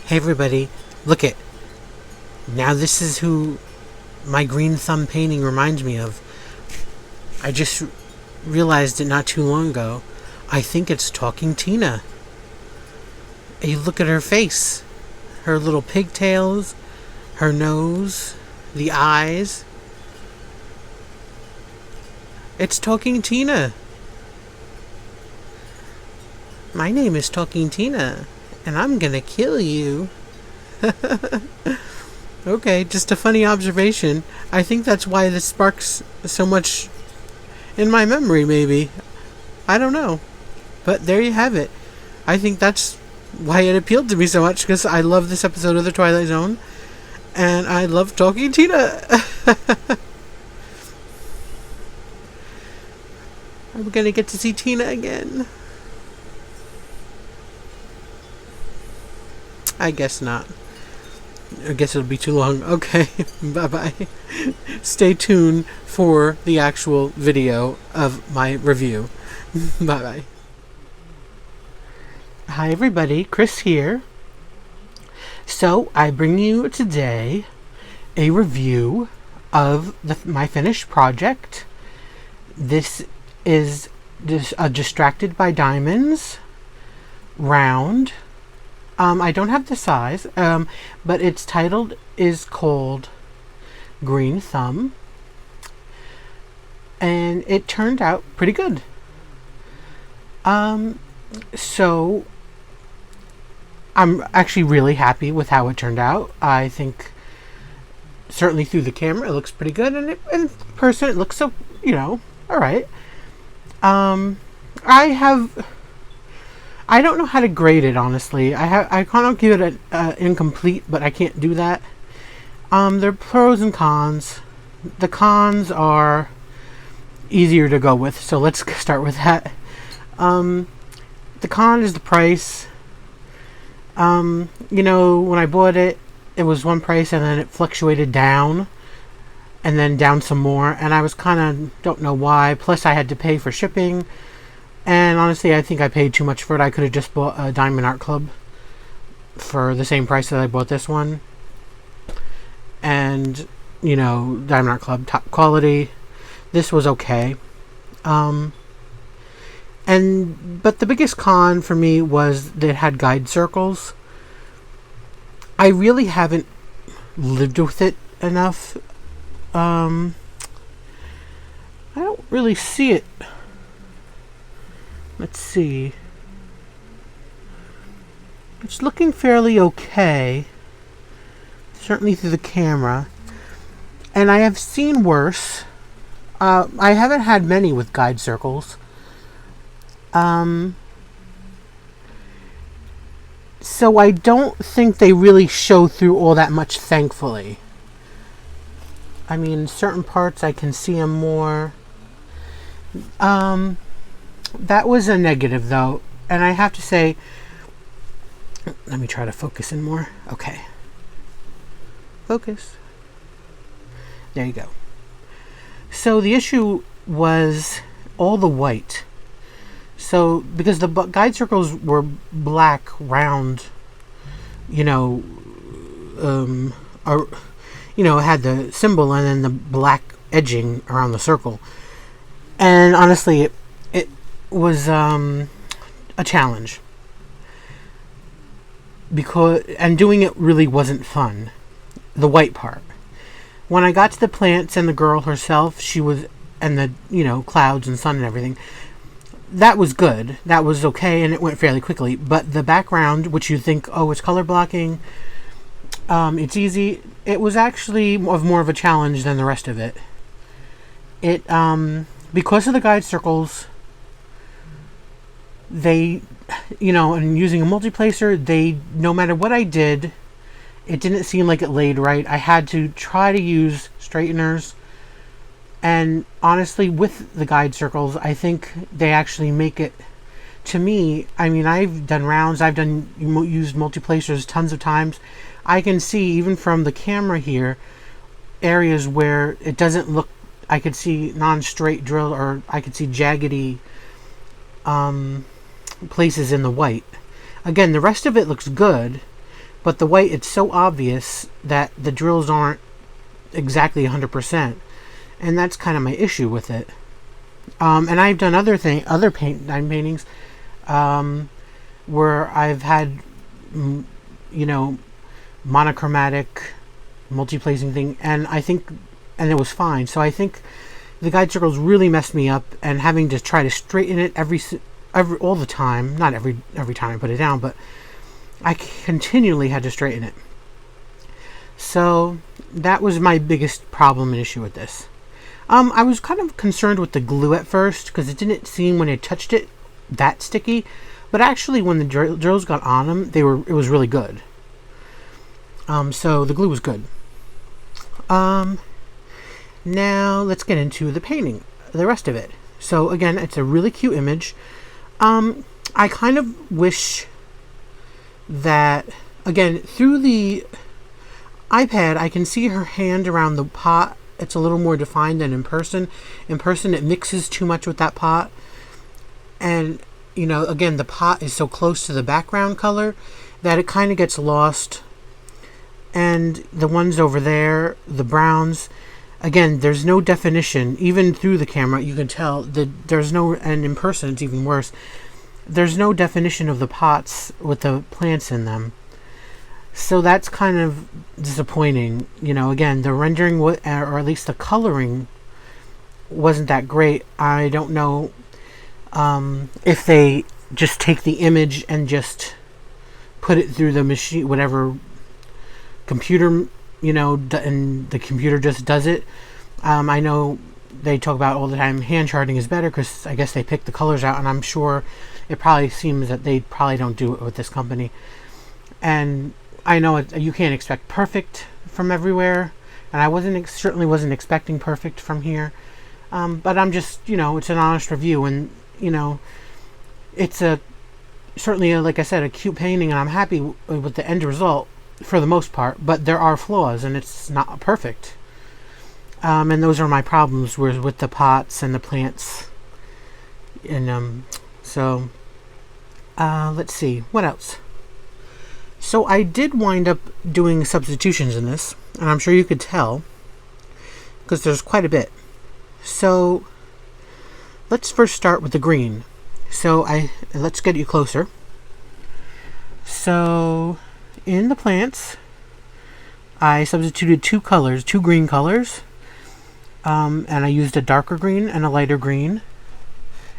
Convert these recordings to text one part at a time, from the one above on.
Hey everybody, look it. Now this is who my green thumb painting reminds me of. I just realized it not too long ago. I think it's Talking Tina. You look at her face. Her little pigtails, her nose, the eyes. It's Talking Tina. My name is Talking Tina, and I'm gonna kill you. Okay, just a funny observation. I think that's why this sparks so much in my memory, maybe. I don't know. But there you have it. I think that's why it appealed to me so much, because I love this episode of The Twilight Zone, and I love Talking Tina. I'm gonna get to see Tina again. I guess not. I guess it'll be too long. Okay, bye-bye. Stay tuned for the actual video of my review. Bye-bye. Hi everybody, Chris here. So, I bring you today a review of my finished project. This is a Distracted by Diamonds round. I don't have the size, but its title is called Green Thumb, and it turned out pretty good. So I'm actually really happy with how it turned out. I think certainly through the camera it looks pretty good, and in person it looks so, alright. I don't know how to grade it, honestly. I can't give it an incomplete, but I can't do that. There are pros and cons. The cons are easier to go with, so let's start with that. The con is the price. When I bought it, it was one price, and then it fluctuated down, and then down some more, and I was kind of, don't know why. Plus, I had to pay for shipping. And honestly, I think I paid too much for it. I could have just bought a Diamond Art Club for the same price that I bought this one. And, Diamond Art Club, top quality. This was okay. But the biggest con for me was that it had guide circles. I really haven't lived with it enough. I don't really see it. Let's see. It's looking fairly okay. Certainly through the camera. And I have seen worse. I haven't had many with guide circles. So I don't think they really show through all that much, thankfully. I mean, certain parts I can see them more. That was a negative, though, and I have to say, let me try to focus in more. Okay. Focus. There you go. So the issue was all the white. So, because the guide circles were black, round, it had the symbol and then the black edging around the circle. And honestly, it was a challenge, and doing it really wasn't fun. The white part. When I got to the plants and the girl herself, and the clouds and sun and everything, that was good. That was okay, and it went fairly quickly. But the background, which you think, it's color blocking, it's easy. It was actually more of a challenge than the rest of it. It because of the guide circles. They, and using a multiplacer, no matter what I did, it didn't seem like it laid right. I had to try to use straighteners. And honestly, with the guide circles, I think they actually make it, to me, I mean, I've done rounds, used multiplacers tons of times. I can see, even from the camera here, areas where it doesn't look, I could see non-straight drill, or I could see jaggedy, places in the white. Again, the rest of it looks good, but the white, it's so obvious that the drills aren't exactly 100%, and that's kind of my issue with it. And I've done other paintings where I've had, monochromatic multi-placing thing, and it was fine. So I think the guide circles really messed me up, and having to try to straighten it all the time, not every time I put it down, but I continually had to straighten it. So that was my biggest problem and issue with this. I was kind of concerned with the glue at first, because it didn't seem when I touched it that sticky, but actually when the drills got on them, it was really good. So the glue was good. Now let's get into the painting, the rest of it. So again, it's a really cute image. I kind of wish that, again, through the iPad, I can see her hand around the pot. It's a little more defined than in person. In person, it mixes too much with that pot. And, again, the pot is so close to the background color that it kind of gets lost. And the ones over there, the browns, again, there's no definition. Even through the camera, you can tell that there's no, and in person, it's even worse. There's no definition of the pots with the plants in them. So that's kind of disappointing. Again, the rendering, or at least the coloring, wasn't that great. I don't know if they just take the image and just put it through the machine, whatever computer, and the computer just does it. I know they talk about all the time hand charting is better, because I guess they pick the colors out, and I'm sure it probably seems that they probably don't do it with this company. And I know you can't expect perfect from everywhere, and I certainly wasn't expecting perfect from here. But I'm just, it's an honest review, and it's certainly, like I said, a cute painting, and I'm happy with the end result for the most part. But there are flaws, and it's not perfect. And those are my problems with the pots and the plants. And so let's see, what else? So I did wind up doing substitutions in this, and I'm sure you could tell, because there's quite a bit. So let's first start with the green. So let's get you closer. So in the plants, I substituted two green colors, and I used a darker green and a lighter green,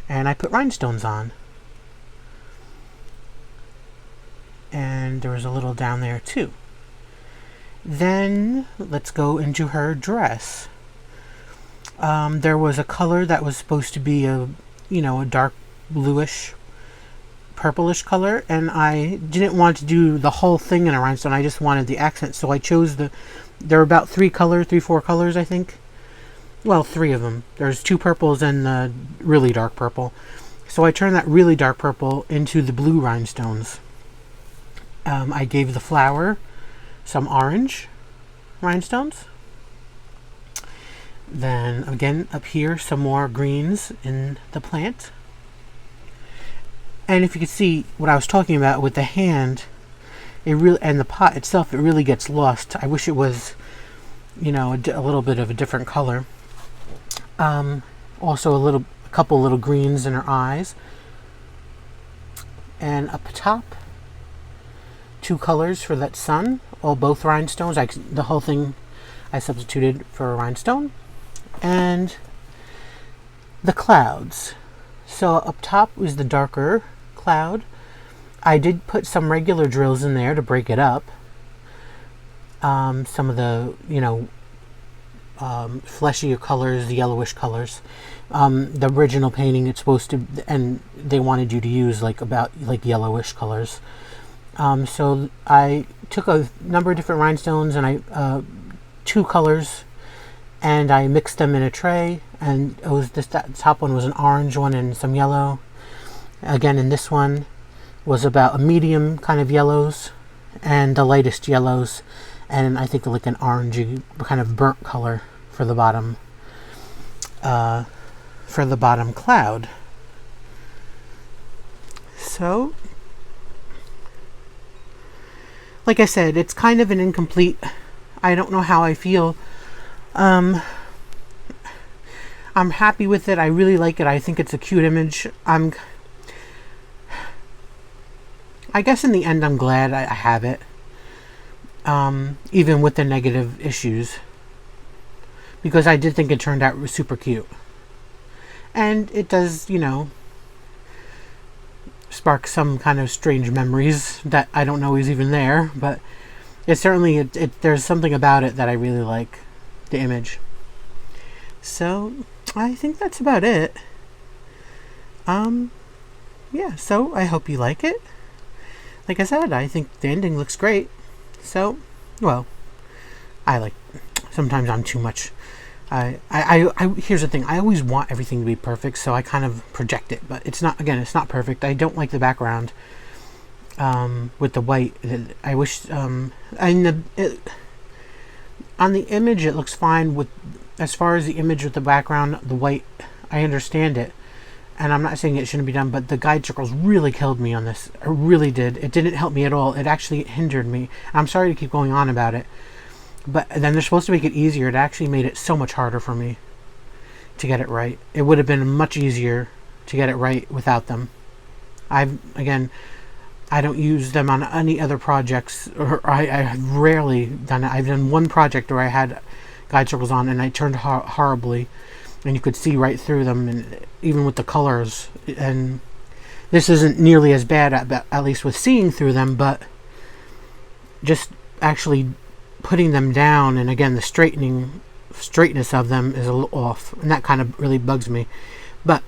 and I put rhinestones on. And there was a little down there too. Then let's go into her dress. There was a color that was supposed to be a dark bluish, purplish color, and I didn't want to do the whole thing in a rhinestone. I just wanted the accent, so I chose there are about 4 colors, I think. Well, 3 of them. There's 2 purples and the really dark purple. So I turned that really dark purple into the blue rhinestones. I gave the flower some orange rhinestones. Then again, up here, some more greens in the plant. And if you could see what I was talking about with the hand, and the pot itself, it really gets lost. I wish it was, a little bit of a different color. Also a couple little greens in her eyes. And up top, 2 colors for that sun, both rhinestones. The whole thing I substituted for a rhinestone. And the clouds. So up top was the darker cloud. I did put some regular drills in there to break it up. Some of the, fleshier colors, the yellowish colors. The original painting, it's supposed to, and they wanted you to use like yellowish colors. So I took a number of different rhinestones, and I 2 colors, and I mixed them in a tray. And it was that top one was an orange one and some yellow. Again, in this one was about a medium kind of yellows, and the lightest yellows, and I think like an orangey kind of burnt color for the bottom. For the bottom cloud. So like I said, it's kind of an incomplete. I don't know how I feel. I'm happy with it. I really like it. I think it's a cute image. I guess in the end, I'm glad I have it. Even with the negative issues. Because I did think it turned out super cute. And it does, spark some kind of strange memories that I don't know is even there. But it certainly, there's something about it that I really like. The image. So, I think that's about it. Yeah, so I hope you like it. Like I said, I think the ending looks great. So, well, sometimes I'm too much. Here's the thing. I always want everything to be perfect, so I kind of project it. But it's not perfect. I don't like the background with the white. I wish, on the image, it looks fine as far as the image with the background, the white, I understand it. And I'm not saying it shouldn't be done, but the guide circles really killed me on this. It really did. It didn't help me at all. It actually hindered me. I'm sorry to keep going on about it. But then they're supposed to make it easier. It actually made it so much harder for me to get it right. It would have been much easier to get it right without them. I don't use them on any other projects. Or I've rarely done it. I've done one project where I had guide circles on and I turned horribly. And you could see right through them, and even with the colors. And this isn't nearly as bad, at least with seeing through them, but just actually putting them down, and again, the straightness of them is a little off, and that kind of really bugs me. But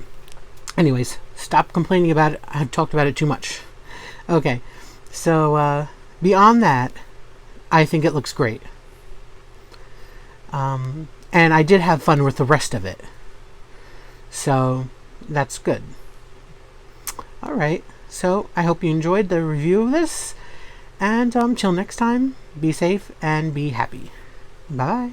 anyways, stop complaining about it. I've talked about it too much. Okay, so beyond that, I think it looks great. And I did have fun with the rest of it. So, that's good. Alright, so I hope you enjoyed the review of this. And till next time, be safe and be happy. Bye.